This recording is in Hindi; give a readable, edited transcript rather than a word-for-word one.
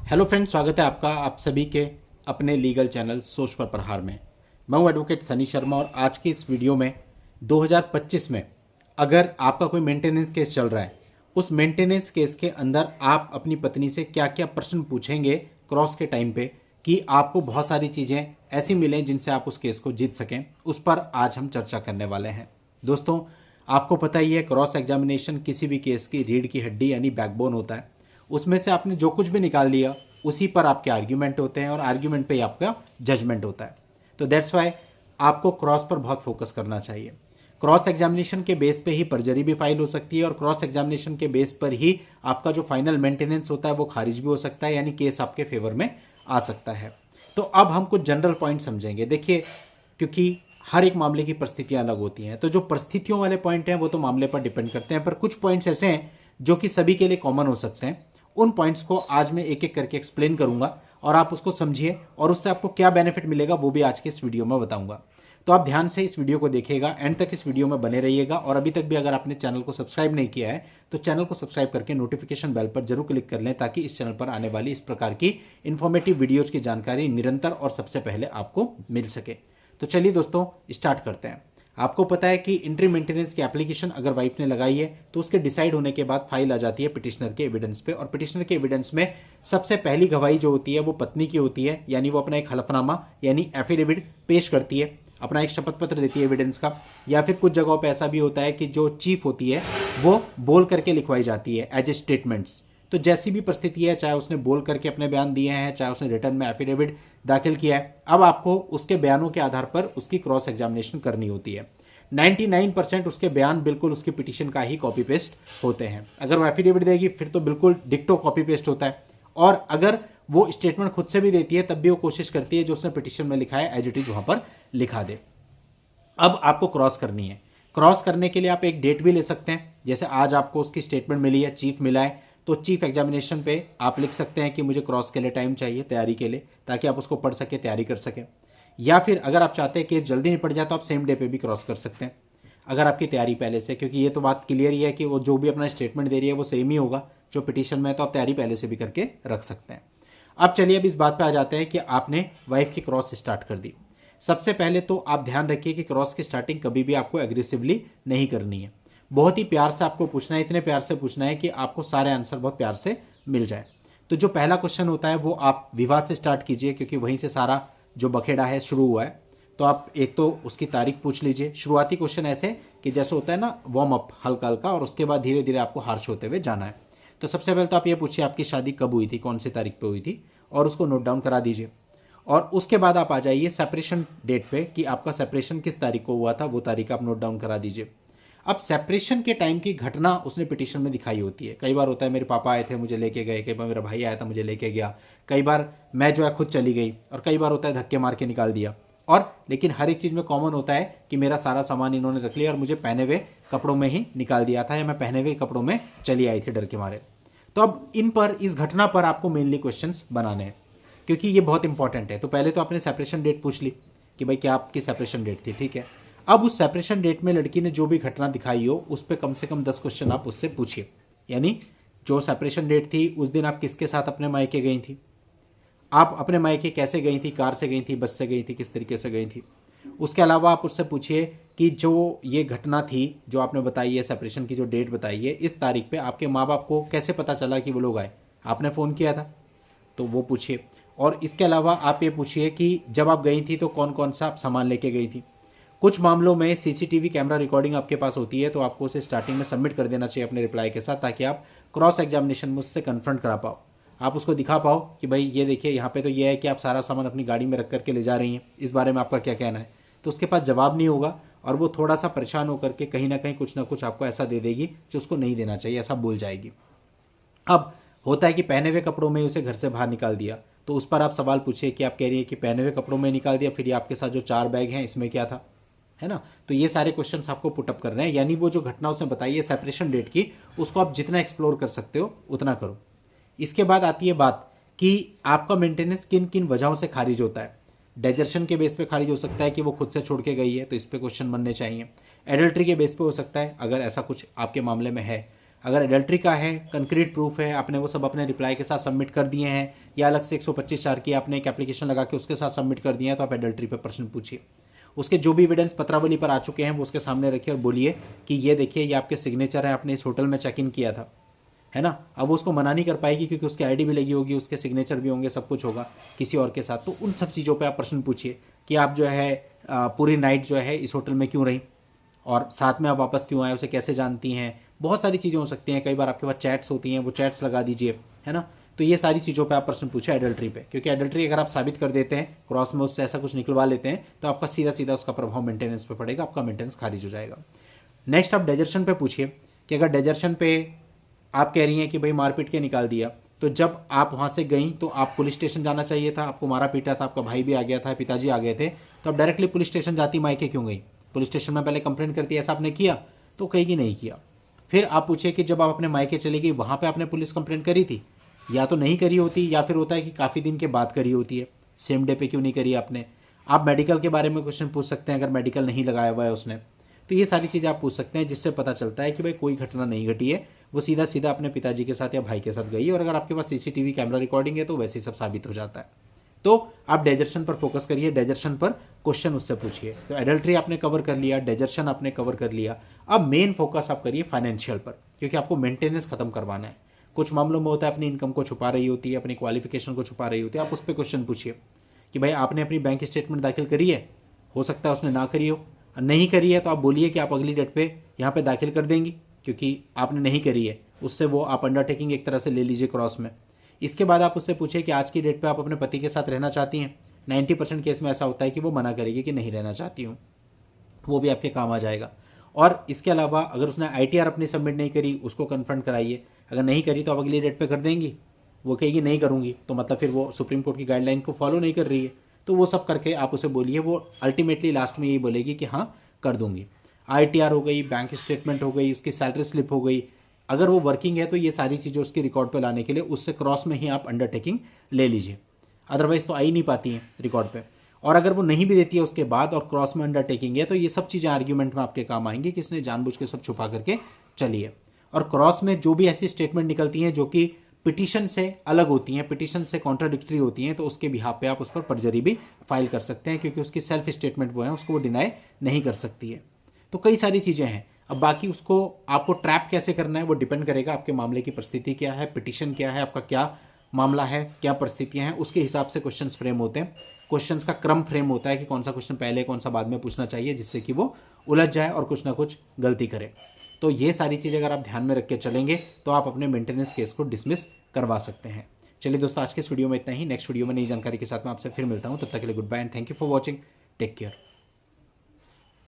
हेलो फ्रेंड्स, स्वागत है आपका आप सभी के अपने लीगल चैनल सोच पर प्रहार में। मैं हूं एडवोकेट सनी शर्मा और आज की इस वीडियो में 2025 में अगर आपका कोई मेंटेनेंस केस चल रहा है, उस मेंटेनेंस केस के अंदर आप अपनी पत्नी से क्या क्या प्रश्न पूछेंगे क्रॉस के टाइम पे कि आपको बहुत सारी चीज़ें ऐसी मिलें जिनसे आप उस केस को जीत सकें, उस पर आज हम चर्चा करने वाले हैं। दोस्तों, आपको पता ही है क्रॉस एग्जामिनेशन किसी भी केस की रीढ़ की हड्डी यानी बैकबोन होता है। उसमें से आपने जो कुछ भी निकाल लिया उसी पर आपके आर्ग्यूमेंट होते हैं और आर्ग्यूमेंट पे ही आपका जजमेंट होता है। तो दैट्स वाई आपको क्रॉस पर बहुत फोकस करना चाहिए। क्रॉस एग्जामिनेशन के बेस पे ही परजरी भी फाइल हो सकती है और क्रॉस एग्जामिनेशन के बेस पर ही आपका जो फाइनल मेंटेनेंस होता है वो खारिज भी हो सकता है, यानी केस आपके फेवर में आ सकता है। तो अब हम कुछ जनरल पॉइंट समझेंगे। देखिए, क्योंकि हर एक मामले की परिस्थितियां अलग होती हैं, तो जो परिस्थितियों वाले पॉइंट हैं वो तो मामले पर डिपेंड करते हैं, पर कुछ पॉइंट्स ऐसे हैं जो कि सभी के लिए कॉमन हो सकते हैं। उन पॉइंट्स को आज मैं एक एक करके एक्सप्लेन करूंगा और आप उसको समझिए और उससे आपको क्या बेनिफिट मिलेगा वो भी आज के इस वीडियो में बताऊंगा। तो आप ध्यान से इस वीडियो को देखिएगा, एंड तक इस वीडियो में बने रहिएगा। और अभी तक भी अगर आपने चैनल को सब्सक्राइब नहीं किया है तो चैनल को सब्सक्राइब करके नोटिफिकेशन बेल पर जरूर क्लिक कर लें, ताकि इस चैनल पर आने वाली इस प्रकार की इन्फॉर्मेटिव वीडियोज की जानकारी निरंतर और सबसे पहले आपको मिल सके। तो चलिए दोस्तों, स्टार्ट करते हैं। आपको पता है कि इंट्री मेंटेनेंस की एप्लीकेशन अगर वाइफ ने लगाई है तो उसके डिसाइड होने के बाद फाइल आ जाती है पिटिशनर के एविडेंस पे, और पिटिशनर के एविडेंस में सबसे पहली गवाही जो होती है वो पत्नी की होती है, यानी वो अपना एक हलफनामा यानी एफिडेविट पेश करती है, अपना एक शपथ पत्र देती है एविडेंस का। या फिर कुछ जगहों पे ऐसा भी होता है कि जो चीफ होती है वो बोल करके लिखवाई जाती है एज ए स्टेटमेंट्स। तो जैसी भी परिस्थिति है, चाहे उसने बोल करके अपने बयान दिए हैं, चाहे उसने रिटर्न में एफिडेविट दाखिल किया है, अब आपको उसके बयानों के आधार पर उसकी क्रॉस एग्जामिनेशन करनी होती है। 99% उसके बयान बिल्कुल उसकी पिटीशन का ही कॉपी पेस्ट होते हैं। अगर वो एफिडेविट देगी फिर तो बिल्कुल डिक्टो कॉपी पेस्ट होता है, और अगर वो स्टेटमेंट खुद से भी देती है तब भी वो कोशिश करती है जो उसने पिटीशन में लिखा है एज इट इज वहां पर लिखा दे। अब आपको क्रॉस करनी है। क्रॉस करने के लिए आप एक डेट भी ले सकते हैं, जैसे आज आपको उसकी स्टेटमेंट मिली है, चीफ मिला है, तो चीफ एग्जामिनेशन पे आप लिख सकते हैं कि मुझे क्रॉस के लिए टाइम चाहिए तैयारी के लिए, ताकि आप उसको पढ़ सके, तैयारी कर सकें। या फिर अगर आप चाहते हैं कि जल्दी निपट जाए तो आप सेम डे पे भी क्रॉस कर सकते हैं, अगर आपकी तैयारी पहले से, क्योंकि ये तो बात क्लियर ही है कि वो जो भी अपना स्टेटमेंट दे रही है वो सेम ही होगा जो पिटीशन में है, तो आप तैयारी पहले से भी करके रख सकते हैं। अब चलिए, अब इस बात पे आ जाते हैं कि आपने वाइफ की क्रॉस स्टार्ट कर दी। सबसे पहले तो आप ध्यान रखिए कि क्रॉस की स्टार्टिंग कभी भी आपको एग्रेसिवली नहीं करनी है। बहुत ही प्यार से आपको पूछना है, इतने प्यार से पूछना है कि आपको सारे आंसर बहुत प्यार से मिल जाए। तो जो पहला क्वेश्चन होता है वो आप विवाह से स्टार्ट कीजिए, क्योंकि वहीं से सारा जो बखेड़ा है शुरू हुआ है। तो आप एक तो उसकी तारीख पूछ लीजिए। शुरुआती क्वेश्चन ऐसे कि जैसे होता है ना, वार्म अप हल्का हल्का, और उसके बाद धीरे धीरे आपको हार्श होते हुए जाना है। तो सबसे पहले तो आप ये पूछिए आपकी शादी कब हुई थी, कौन सी तारीख पे हुई थी, और उसको नोट डाउन करा दीजिए। और उसके बाद आप आ जाइए सेपरेशन डेट पे कि आपका सेपरेशन किस तारीख को हुआ था, वो तारीख आप नोट डाउन करा दीजिए। अब सेपरेशन के टाइम की घटना उसने पिटीशन में दिखाई होती है। कई बार होता है मेरे पापा आए थे मुझे लेके गए, कई बार मेरा भाई आया था मुझे लेके गया, कई बार मैं जो है खुद चली गई, और कई बार होता है धक्के मार के निकाल दिया। और लेकिन हर एक चीज़ में कॉमन होता है कि मेरा सारा सामान इन्होंने रख लिया और मुझे पहने हुए कपड़ों में ही निकाल दिया था, या मैं पहने हुए कपड़ों में चली आई थी डर के मारे। तो अब इन पर, इस घटना पर आपको मेनली क्वेश्चंस बनाने हैं, क्योंकि ये बहुत इंपॉर्टेंट है। तो पहले तो आपने सेपरेशन डेट पूछ ली कि भाई क्या आपकी सेपरेशन डेट थी, ठीक है। अब उस सेपरेशन डेट में लड़की ने जो भी घटना दिखाई हो उस पर कम से कम 10 क्वेश्चन आप उससे पूछिए। यानी जो सेपरेशन डेट थी उस दिन आप किसके साथ अपने मायके गई थी, आप अपने मायके कैसे गई थी, कार से गई थी, बस से गई थी, किस तरीके से गई थी। उसके अलावा आप उससे पूछिए कि जो ये घटना थी जो आपने बताई है, सेपरेशन की जो डेट बताई है, इस तारीख पे आपके माँ बाप को कैसे पता चला कि वो लोग आए, आपने फ़ोन किया था, तो वो पूछिए। और इसके अलावा आप ये पूछिए कि जब आप गई थी तो कौन कौन सा आप सामान लेके गई थी। कुछ मामलों में सीसीटीवी कैमरा रिकॉर्डिंग आपके पास होती है, तो आपको उसे स्टार्टिंग में सबमिट कर देना चाहिए अपने रिप्लाई के साथ, ताकि आप क्रॉस एग्जामिनेशन में उससे कन्फ्रंट करा पाओ, आप उसको दिखा पाओ कि भाई ये देखिए यहाँ पे तो ये है कि आप सारा सामान अपनी गाड़ी में रख करके ले जा रही हैं, इस बारे में आपका क्या कहना है। तो उसके पास जवाब नहीं होगा और वो थोड़ा सा परेशान होकर के कहीं ना कहीं कुछ ना कुछ आपको ऐसा दे देगी जो उसको नहीं देना चाहिए, ऐसा बोल जाएगी। अब होता है कि पहने हुए कपड़ों में उसे घर से बाहर निकाल दिया, तो उस पर आप सवाल पूछिए कि आप कह रही है कि पहने हुए कपड़ों में निकाल दिया, फिर ये आपके साथ जो 4 बैग हैं इसमें क्या था, है ना। तो ये सारे क्वेश्चंस आपको पुटअप करने हैं, यानी वो जो घटना उसने बताई है सेपरेशन डेट की, उसको आप जितना एक्सप्लोर कर सकते हो उतना करो। इसके बाद आती है बात कि आपका मेंटेनेंस किन किन वजहों से खारिज होता है। डेजर्शन के बेस पे खारिज हो सकता है कि वो खुद से छोड़ के गई है, तो इस पे क्वेश्चन बनने चाहिए। एडल्ट्री के बेस पे हो सकता है, अगर ऐसा कुछ आपके मामले में है। अगर एडल्ट्री का है, कंक्रीट प्रूफ है, आपने वो सब अपने रिप्लाई के साथ सबमिट कर दिए हैं, या अलग से 125(4) की आपने एक एप्लीकेशन लगा के उसके साथ सबमिट कर दिए हैं, तो आप एडल्ट्री पे प्रश्न पूछिए। उसके जो भी एविडेंस पत्रावली पर आ चुके हैं वो उसके सामने रखिए और बोलिए कि ये देखिए ये आपके सिग्नेचर है, आपने इस होटल में चेक इन किया था, है ना। अब वो उसको मना नहीं कर पाएगी क्योंकि उसकी आईडी भी लगी होगी, उसके सिग्नेचर भी होंगे, सब कुछ होगा किसी और के साथ। तो उन सब चीज़ों पे आप प्रश्न पूछिए कि आप जो है पूरी नाइट जो है इस होटल में क्यों रही, और साथ में आप वापस क्यों आए, उसे कैसे जानती हैं, बहुत सारी चीज़ें हो सकती हैं। कई बार आपके पास चैट्स होती हैं, वो चैट्स लगा दीजिए, है ना। तो ये सारी चीज़ों पे आप प्रश्न पूछे एडल्ट्री पे, क्योंकि एडल्ट्री अगर आप साबित कर देते हैं, क्रॉस में उससे ऐसा कुछ निकलवा लेते हैं, तो आपका सीधा सीधा उसका प्रभाव मेंटेनेंस पे पड़ेगा, आपका मेंटेनेंस खारिज हो जाएगा। नेक्स्ट आप डेजर्शन पे पूछिए कि अगर डेजर्शन पे आप कह रही हैं कि भाई मार पीट के निकाल दिया, तो जब आप वहाँ से गई तो आप पुलिस स्टेशन जाना चाहिए था, आपको मारा पीटा था, आपका भाई भी आ गया था, पिताजी आ गए थे, तो आप डायरेक्टली पुलिस स्टेशन जाती मायके क्यों गई? पुलिस स्टेशन में पहले कंप्लेंट करती, ऐसा आपने किया? तो कहेगी नहीं किया। फिर आप पूछिए कि जब आप अपने मायके चली गई वहाँ पे आपने पुलिस कंप्लेंट करी थी? या तो नहीं करी होती, या फिर होता है कि काफ़ी दिन के बाद करी होती है, सेम डे पे क्यों नहीं करी आपने? आप मेडिकल के बारे में क्वेश्चन पूछ सकते हैं अगर मेडिकल नहीं लगाया हुआ है उसने। तो ये सारी चीज़ें आप पूछ सकते हैं, जिससे पता चलता है कि भाई कोई घटना नहीं घटी है, वो सीधा सीधा अपने पिताजी के साथ या भाई के साथ गई। और अगर आपके पास सीसीटीवी कैमरा रिकॉर्डिंग है तो वैसे ही सब साबित हो जाता है। तो आप डेजर्शन पर फोकस करिए, डेजर्शन पर क्वेश्चन उससे पूछिए। तो एडल्ट्री आपने कवर कर लिया, डेजर्शन आपने कवर कर लिया। अब मेन फोकस आप करिए फाइनेंशियल पर, क्योंकि आपको मेंटेनेंस खत्म करवाना है। कुछ मामलों में होता है अपनी इनकम को छुपा रही होती है, अपनी क्वालिफिकेशन को छुपा रही होती है, आप उस पर क्वेश्चन पूछिए कि भाई आपने अपनी बैंक स्टेटमेंट दाखिल करी है? हो सकता है उसने ना करी हो, नहीं करी है तो आप बोलिए कि आप अगली डेट पे यहाँ पे दाखिल कर देंगी, क्योंकि आपने नहीं करी है। उससे वो आप अंडरटेकिंग एक तरह से ले लीजिए क्रॉस में। इसके बाद आप उससे पूछिए कि आज की डेट पे आप अपने पति के साथ रहना चाहती हैं? 90% केस में ऐसा होता है कि वो मना करेगी कि नहीं रहना चाहती हूँ, वो भी आपके काम आ जाएगा। और इसके अलावा अगर उसने ITR अपनी सबमिट नहीं करी, उसको कन्फ्रंट कराइए। अगर नहीं करी तो आप अगली डेट पे कर देंगी, वो कहेगी नहीं करूँगी, तो मतलब फिर वो सुप्रीम कोर्ट की गाइडलाइन को फॉलो नहीं कर रही है। तो वो सब करके आप उसे बोलिए, वो अल्टीमेटली लास्ट में यही बोलेगी कि हाँ कर दूंगी। ITR हो गई, बैंक स्टेटमेंट हो गई, उसकी सैलरी स्लिप हो गई, अगर वो वर्किंग है तो ये सारी चीज़ें उसकी रिकॉर्ड पे लाने के लिए उससे क्रॉस में ही आप अंडरटेकिंग ले लीजिए। अदरवाइज़ तो आ ही नहीं पाती हैं रिकॉर्ड पे। और अगर वो नहीं भी देती है उसके बाद और क्रॉस में अंडरटेकिंग है, तो ये सब चीज़ें आर्ग्यूमेंट में आपके काम आएंगी कि इसने जानबूझ के सब छुपा करके चली है। और क्रॉस में जो भी ऐसी स्टेटमेंट निकलती हैं जो कि पिटीशन से अलग होती हैं, पिटीशन से कॉन्ट्राडिक्टरी होती हैं, तो उसके बिहाफ पे आप उस पर परजरी भी फाइल कर सकते हैं, क्योंकि उसकी सेल्फ स्टेटमेंट वो है, उसको वो डिनाई नहीं कर सकती है। तो कई सारी चीज़ें हैं। अब बाकी उसको आपको ट्रैप कैसे करना है वो डिपेंड करेगा आपके मामले की परिस्थिति क्या है, पिटीशन क्या है, आपका क्या मामला है, क्या परिस्थितियां हैं, उसके हिसाब से क्वेश्चंस फ्रेम होते हैं। क्वेश्चंस का क्रम फ्रेम होता है कि कौन सा क्वेश्चन पहले कौन सा बाद में पूछना चाहिए, जिससे कि वो उलझ जाए और कुछ ना कुछ गलती करे। तो ये सारी चीज़ें अगर आप ध्यान में रख के चलेंगे तो आप अपने मेंटेनेंस केस को डिसमिस करवा सकते हैं। चलिए दोस्तों, आज के इस वीडियो में इतना ही। नेक्स्ट वीडियो में नई जानकारी के साथ मैं आपसे फिर मिलता हूँ। तब तक के लिए good bye and thank you for watching. Take care.